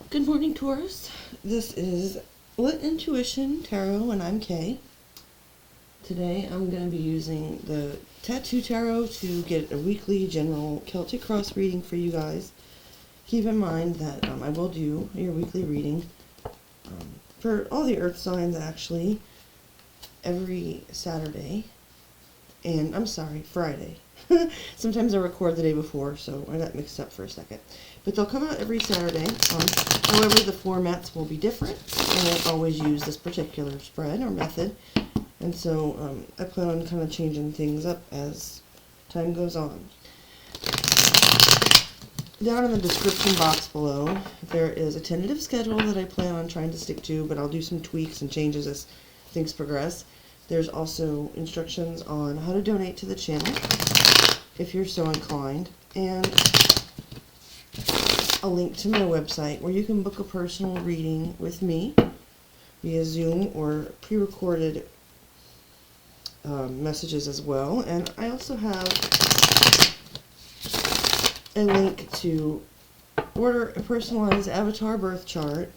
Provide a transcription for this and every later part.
Good morning, Taurus. This is Lit Intuition Tarot, and I'm Kay. Today I'm going to be using the Tattoo Tarot to get a weekly general Celtic Cross reading for you guys. Keep in mind that I will do your weekly reading for all the earth signs, actually, every Saturday. And, I'm sorry, Friday. Sometimes I record the day before, so I got mixed up for a second. But they'll come out every Saturday. However, the formats will be different. I won't always use this particular spread or method. And so I plan on kind of changing things up as time goes on. Down in the description box below, there is a tentative schedule that I plan on trying to stick to, but I'll do some tweaks and changes as things progress. There's also instructions on how to donate to the channel, if you're so inclined, and a link to my website where you can book a personal reading with me via Zoom or pre-recorded messages as well. And I also have a link to order a personalized avatar birth chart.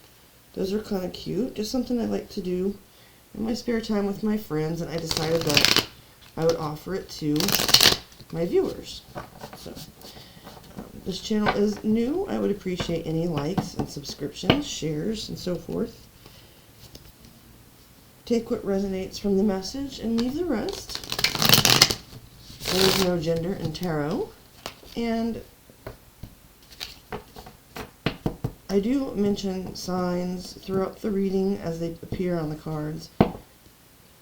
Those are kind of cute, just something I like to do in my spare time with my friends, and I decided that I would offer it to my viewers. So, this channel is new. I would appreciate any likes and subscriptions, shares, and so forth. Take what resonates from the message and leave the rest. There is no gender in tarot, and I do mention signs throughout the reading as they appear on the cards,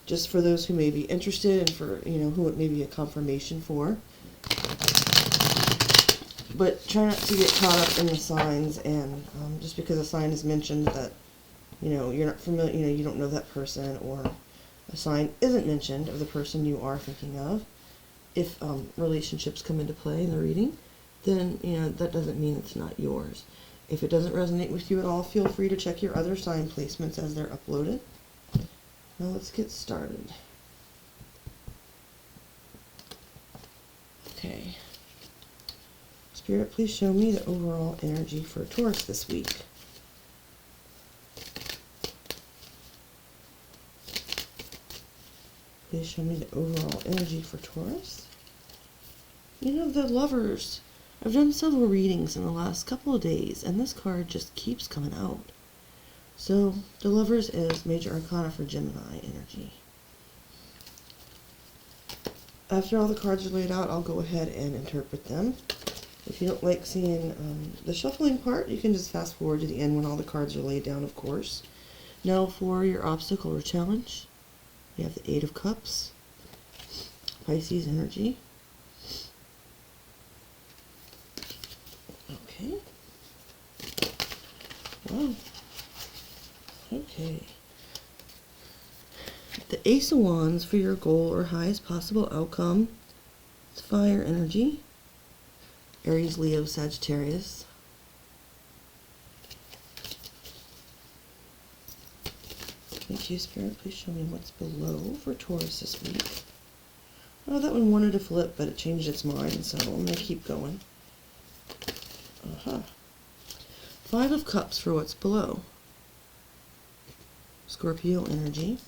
just for those who may be interested and for, who it may be a confirmation for. But try not to get caught up in the signs, and just because a sign is mentioned that, you're not familiar, you don't know that person, or a sign isn't mentioned of the person you are thinking of. If relationships come into play in the reading, then, that doesn't mean it's not yours. If it doesn't resonate with you at all, feel free to check your other sign placements as they're uploaded. Now let's get started. Okay. Spirit, please show me the overall energy for Taurus this week. Please show me the overall energy for Taurus. The Lovers. I've done several readings in the last couple of days, and this card just keeps coming out. So, the Lovers is Major Arcana for Gemini energy. After all the cards are laid out, I'll go ahead and interpret them. If you don't like seeing the shuffling part, you can just fast forward to the end when all the cards are laid down, of course. Now for your obstacle or challenge, you have the Eight of Cups, Pisces energy. Okay. Wow. Okay. The Ace of Wands for your goal or highest possible outcome. It's fire energy. Aries, Leo, Sagittarius. Thank you, Spirit. Please show me what's below for Taurus this week. Oh, that one wanted to flip, but it changed its mind, so I'm going to keep going. Five of Cups for what's below. Scorpio energy.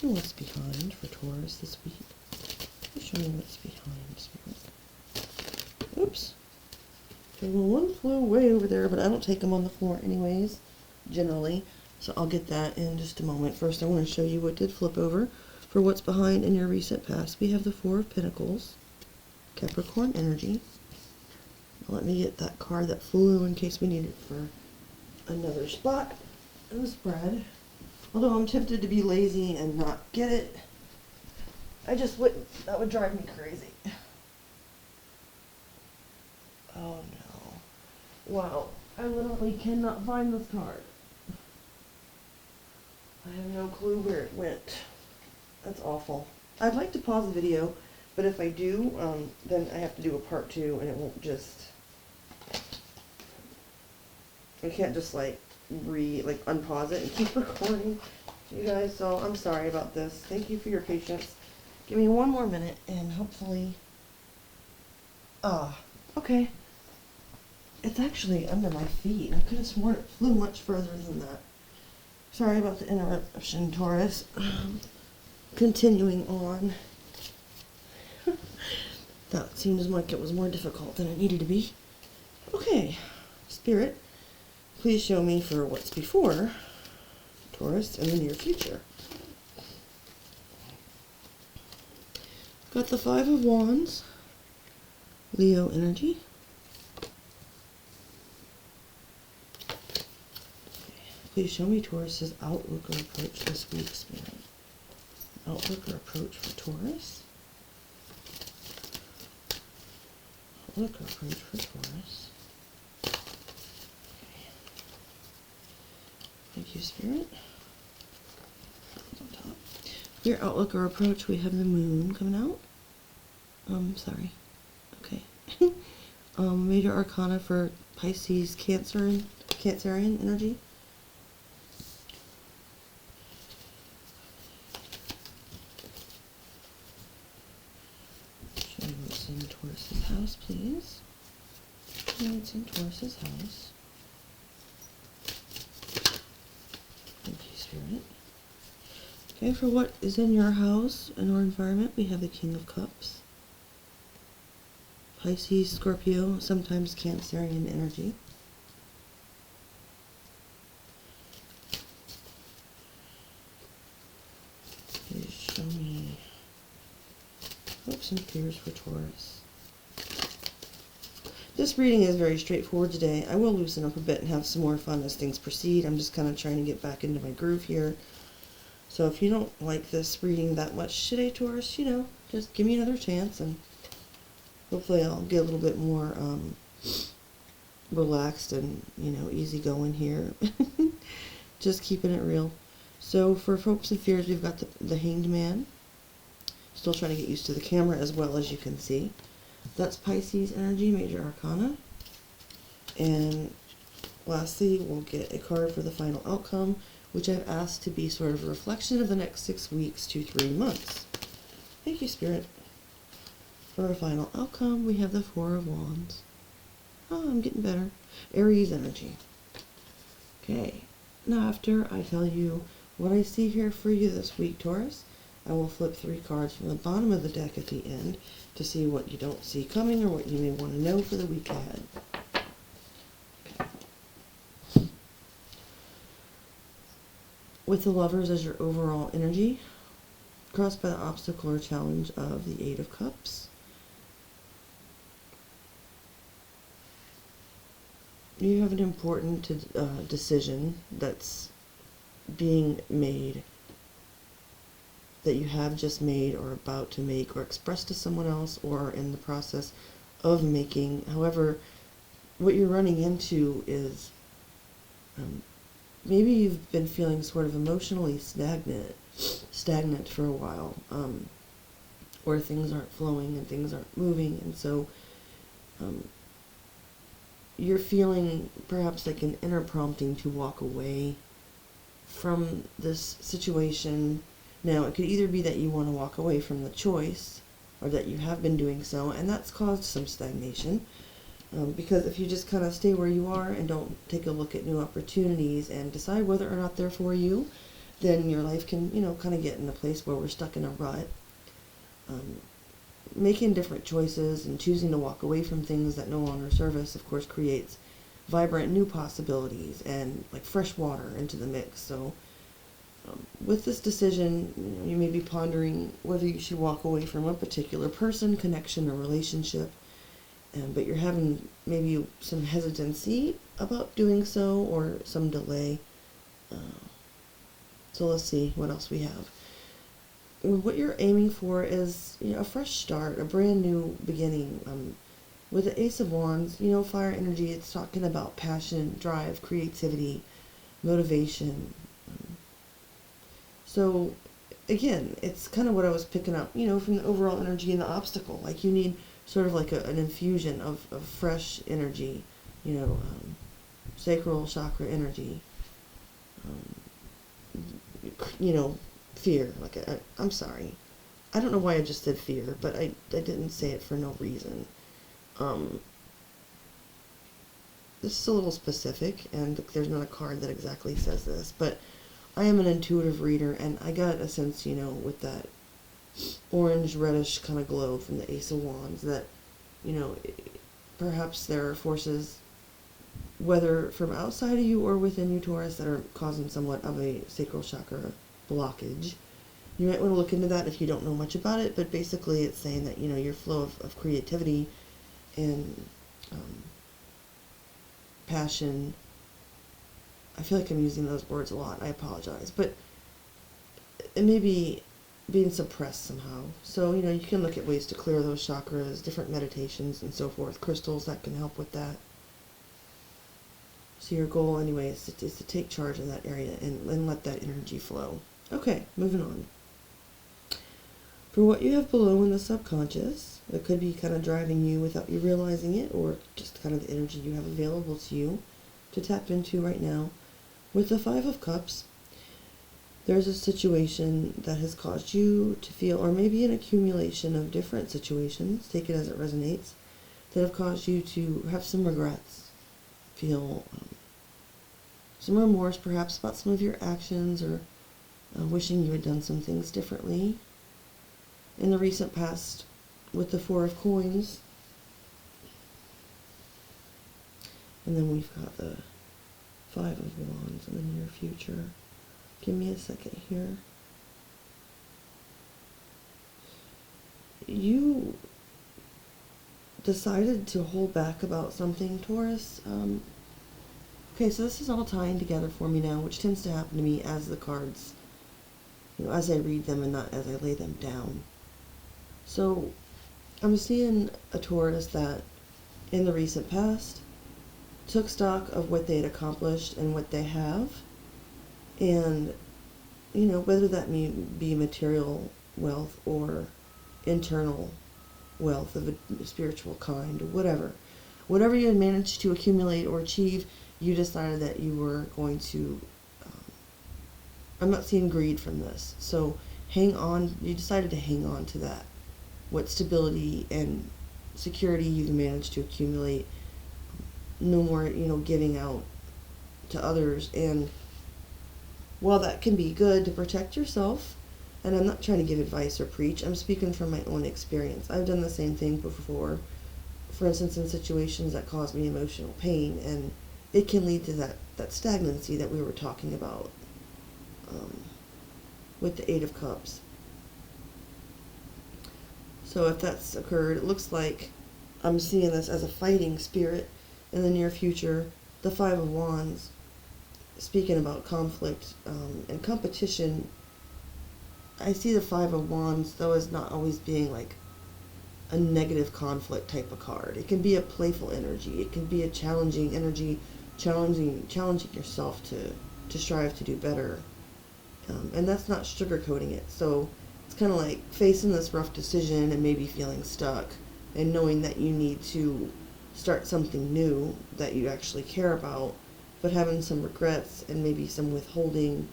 And what's behind for Taurus this week? Show me what's behind, Spirit. Oops. Okay, well, one flew way over there, but I don't take them on the floor anyways, generally. So I'll get that in just a moment. First, I want to show you what did flip over. For what's behind in your recent past, we have the Four of Pentacles, Capricorn energy. Let me get that card that flew in case we need it for another spot in the spread. Although I'm tempted to be lazy and not get it, I just wouldn't. That would drive me crazy. Oh no. Wow. I literally cannot find this card. I have no clue where it went. That's awful. I'd like to pause the video, but if I do, then I have to do a part 2, and it won't just... I can't just, unpause it and keep recording, you guys, so I'm sorry about this. Thank you for your patience. Give me one more minute and hopefully... okay. It's actually under my feet. I could have sworn it flew much further than that. Sorry about the interruption, Taurus. Continuing on. That seems like it was more difficult than it needed to be. Okay, Spirit, please show me for what's before Taurus in the near future. Got the Five of Wands, Leo energy. Please show me Taurus's outlook or approach this week, Spirit. Outlook or approach for Taurus. Outlook or approach for Taurus. Okay. Thank you, Spirit. On top. For your outlook or approach, we have the moon coming out. Sorry. Okay. Major arcana for Pisces, Cancerian energy. Show me what's in Taurus's house, please. Show me what's in Taurus's house. Thank you, Spirit. Okay, for what is in your house and our environment, we have the King of Cups. Pisces, Scorpio, sometimes Cancerian energy. Please show me hopes and fears for Taurus. This reading is very straightforward today. I will loosen up a bit and have some more fun as things proceed. I'm just kind of trying to get back into my groove here. So if you don't like this reading that much today, Taurus, you know, just give me another chance and hopefully I'll get a little bit more relaxed and, you know, easy going here. Just keeping it real. So for hopes and fears, we've got the Hanged Man. Still trying to get used to the camera as well, as you can see. That's Pisces energy, major arcana. And lastly, we'll get a card for the final outcome, which I've asked to be sort of a reflection of the next 6 weeks to 3 months. Thank you, Spirit. For our final outcome, we have the Four of Wands. Oh, I'm getting better. Aries energy. Okay. Now after I tell you what I see here for you this week, Taurus, I will flip 3 cards from the bottom of the deck at the end to see what you don't see coming or what you may want to know for the week ahead. Okay. With the Lovers as your overall energy, crossed by the obstacle or challenge of the Eight of Cups. You have an important decision that's being made, that you have just made or about to make or expressed to someone else or in the process of making. However, what you're running into is maybe you've been feeling sort of emotionally stagnant for a while, where things aren't flowing and things aren't moving, and so you're feeling perhaps like an inner prompting to walk away from this situation. Now, it could either be that you want to walk away from the choice, or that you have been doing so, and that's caused some stagnation. Because if you just kind of stay where you are and don't take a look at new opportunities and decide whether or not they're for you, then your life can, you know, kind of get in a place where we're stuck in a rut. Making different choices and choosing to walk away from things that no longer serve us, of course, creates vibrant new possibilities and like fresh water into the mix. So with this decision, you know, you may be pondering whether you should walk away from a particular person, connection, or relationship, but you're having maybe some hesitancy about doing so or some delay. So let's see what else we have. What you're aiming for is, you know, a fresh start, a brand new beginning. With the Ace of Wands, you know, fire energy, it's talking about passion, drive, creativity, motivation. So, again, it's kind of what I was picking up, you know, from the overall energy and the obstacle. Like, you need sort of like an infusion of fresh energy, you know, sacral chakra energy, you know, fear. Like, I'm sorry. I don't know why I just said fear, but I didn't say it for no reason. This is a little specific, and there's not a card that exactly says this, but I am an intuitive reader, and I got a sense, you know, with that orange reddish kind of glow from the Ace of Wands, that, you know, perhaps there are forces, whether from outside of you or within you, Taurus, that are causing somewhat of a sacral chakra blockage. You might want to look into that if you don't know much about it, but basically it's saying that, you know, your flow of creativity and passion, I feel like I'm using those words a lot, I apologize, but it may be being suppressed somehow. So, you know, you can look at ways to clear those chakras, different meditations and so forth, crystals that can help with that. So your goal anyway is to take charge in that area and let that energy flow. Okay, moving on. For what you have below in the subconscious, it could be kind of driving you without you realizing it, or just kind of the energy you have available to you to tap into right now. With the Five of Cups, there's a situation that has caused you to feel, or maybe an accumulation of different situations, take it as it resonates, that have caused you to have some regrets, feel some remorse perhaps about some of your actions, or wishing you had done some things differently. In the recent past, with the Four of Coins, and then we've got the Five of Wands in the near future. Give me a second here. You decided to hold back about something, Taurus. Okay, so this is all tying together for me now, which tends to happen to me as the cards, you know, as I read them and not as I lay them down. So I'm seeing a Taurus that in the recent past took stock of what they had accomplished and what they have, and, you know, whether that may be material wealth or internal wealth of a spiritual kind, or whatever you had managed to accumulate or achieve, you decided that you were going to, I'm not seeing greed from this, so hang on, you decided to hang on to that, what stability and security you've managed to accumulate. No more, you know, giving out to others. And while that can be good to protect yourself, and I'm not trying to give advice or preach, I'm speaking from my own experience. I've done the same thing before, for instance, in situations that cause me emotional pain, and it can lead to that stagnancy that we were talking about with the Eight of Cups. So if that's occurred, it looks like I'm seeing this as a fighting spirit in the near future. The Five of Wands, speaking about conflict and competition, I see the Five of Wands, though, as not always being like a negative conflict type of card. It can be a playful energy. It can be a challenging energy, challenging yourself to strive to do better. And that's not sugarcoating it. So it's kind of like facing this rough decision and maybe feeling stuck and knowing that you need to start something new that you actually care about, but having some regrets and maybe some withholding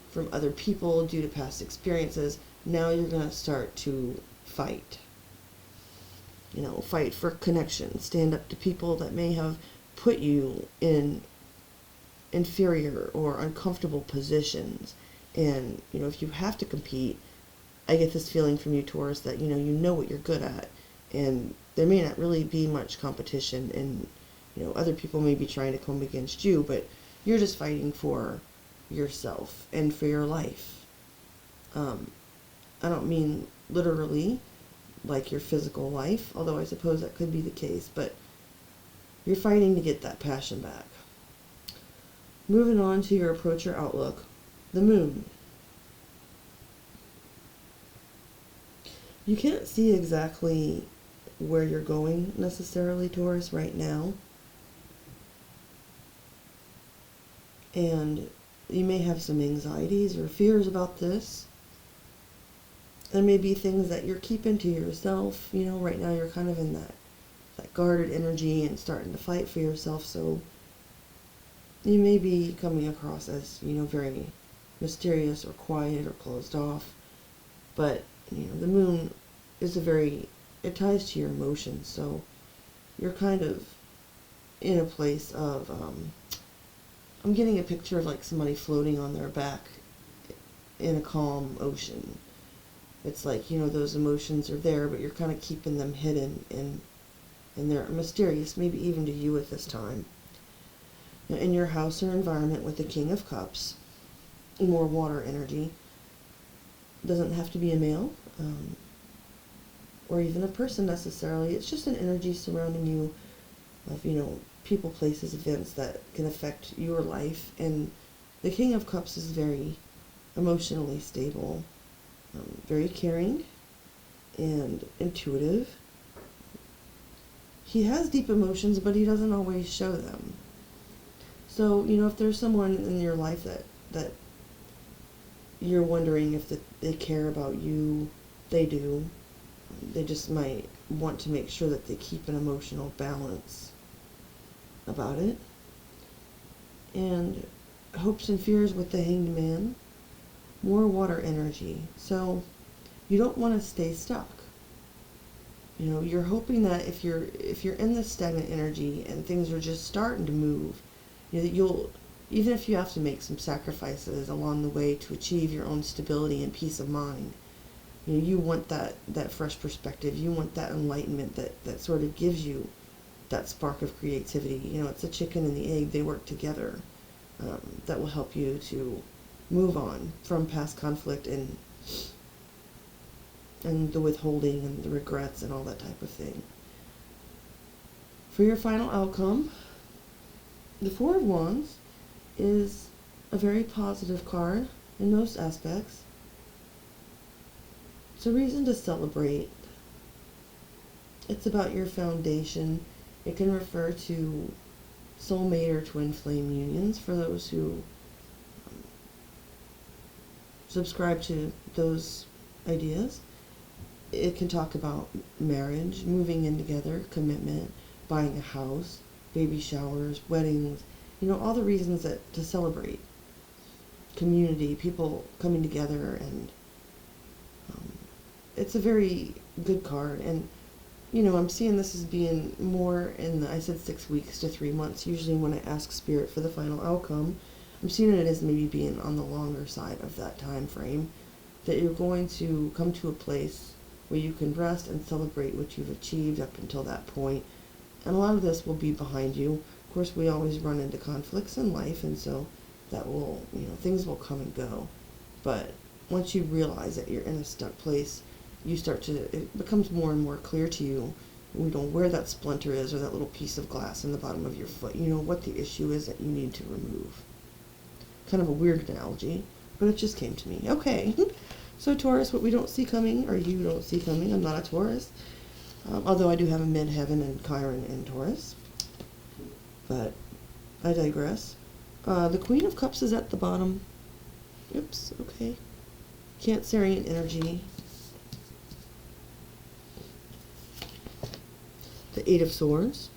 from other people due to past experiences. Now you're going to start to fight. You know, fight for connection. Stand up to people that may have put you in inferior or uncomfortable positions. And, you know, if you have to compete, I get this feeling from you, Taurus, that, you know what you're good at. And there may not really be much competition, and, you know, other people may be trying to come against you, but you're just fighting for yourself and for your life. I don't mean literally like your physical life, although I suppose that could be the case, but you're fighting to get that passion back. Moving on to your approach or outlook, the moon. You can't see exactly where you're going necessarily, Taurus, right now. And you may have some anxieties or fears about this. There may be things that you're keeping to yourself. You know, right now you're kind of in that guarded energy and starting to fight for yourself. So you may be coming across as, you know, very mysterious or quiet or closed off. But the moon is it ties to your emotions, so you're kind of in a place of, I'm getting a picture of like somebody floating on their back in a calm ocean. It's like, those emotions are there, but you're kind of keeping them hidden, and they're mysterious, maybe even to you at this time. Now, in your house or environment with the King of Cups, more water energy, doesn't have to be a male, or even a person necessarily. It's just an energy surrounding you of, people, places, events that can affect your life. And the King of Cups is very emotionally stable, very caring and intuitive. He has deep emotions, but he doesn't always show them. So, if there's someone in your life that you're wondering if they care about you, they do. They just might want to make sure that they keep an emotional balance about it. And hopes and fears with the Hanged Man, more water energy. So you don't want to stay stuck. You're hoping that if you're in this stagnant energy and things are just starting to move, that you'll, even if you have to make some sacrifices along the way to achieve your own stability and peace of mind, you want that fresh perspective. You want that enlightenment that sort of gives you that spark of creativity. It's the chicken and the egg. They work together. That will help you to move on from past conflict and the withholding and the regrets and all that type of thing. For your final outcome, the Four of Wands is a very positive card in most aspects. It's a reason to celebrate. It's about your foundation. It can refer to soulmate or twin flame unions for those who subscribe to those ideas. It can talk about marriage, moving in together, commitment, buying a house, baby showers, weddings, all the reasons to celebrate. Community, people coming together, and it's a very good card. And I'm seeing this as being more I said 6 weeks to 3 months. Usually when I ask Spirit for the final outcome, I'm seeing it as maybe being on the longer side of that time frame, that you're going to come to a place where you can rest and celebrate what you've achieved up until that point. And a lot of this will be behind you. Of course, we always run into conflicts in life, and so that will, things will come and go. But once you realize that you're in a stuck place, it becomes more and more clear to you, where that splinter is or that little piece of glass in the bottom of your foot. What the issue is that you need to remove. Kind of a weird analogy, but it just came to me. Okay. So Taurus, what we don't see coming, or you don't see coming, I'm not a Taurus. Although I do have a midheaven and Chiron in Taurus. But I digress. The Queen of Cups is at the bottom. Oops, okay. Cancerian energy. The Eight of Swords.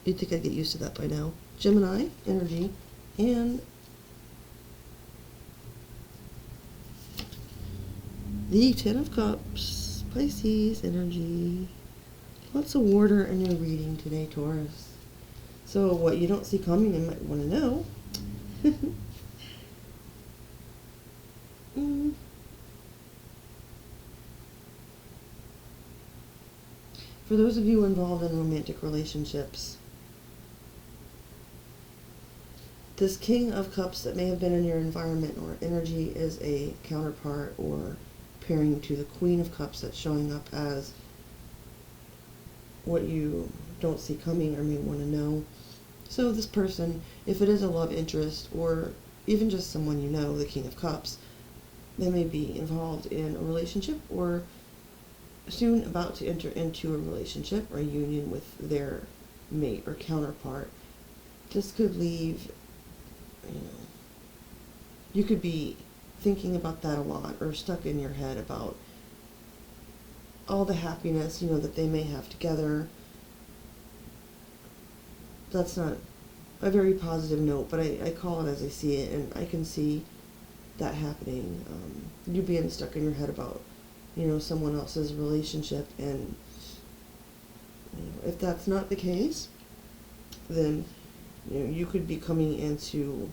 You'd think I'd get used to that by now. Gemini energy. And the Ten of Cups. Pisces energy. Lots of water in your reading today, Taurus. So what you don't see coming, you might want to know. For those of you involved in romantic relationships, this King of Cups that may have been in your environment or energy is a counterpart or pairing to the Queen of Cups that's showing up as what you don't see coming or may want to know. So this person, if it is a love interest or even just someone the King of Cups, they may be involved in a relationship or soon about to enter into a relationship or a union with their mate or counterpart. This could leave, you could be thinking about that a lot or stuck in your head about all the happiness, that they may have together. That's not a very positive note, but I call it as I see it, and I can see that happening. You being stuck in your head about someone else's relationship. And if that's not the case, then you could be coming into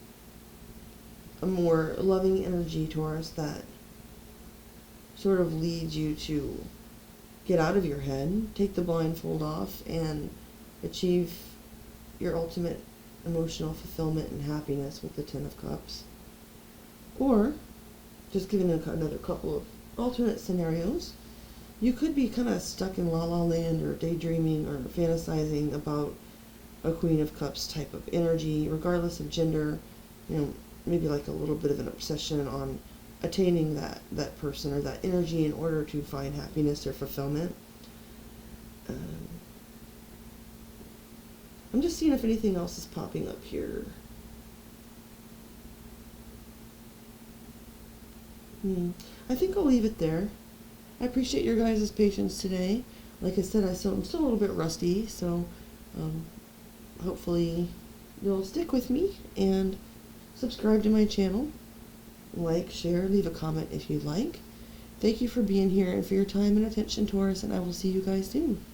a more loving energy, Taurus, that sort of leads you to get out of your head, take the blindfold off, and achieve your ultimate emotional fulfillment and happiness with the Ten of Cups. Or, just giving another couple of alternate scenarios, you could be kind of stuck in la la land or daydreaming or fantasizing about a Queen of Cups type of energy, regardless of gender. Maybe like a little bit of an obsession on attaining that person or that energy in order to find happiness or fulfillment. I'm just seeing if anything else is popping up here. I think I'll leave it there. I appreciate your guys' patience today. Like I said, I'm still a little bit rusty, so hopefully you'll stick with me and subscribe to my channel. Like, share, leave a comment if you'd like. Thank you for being here and for your time and attention, Taurus, and I will see you guys soon.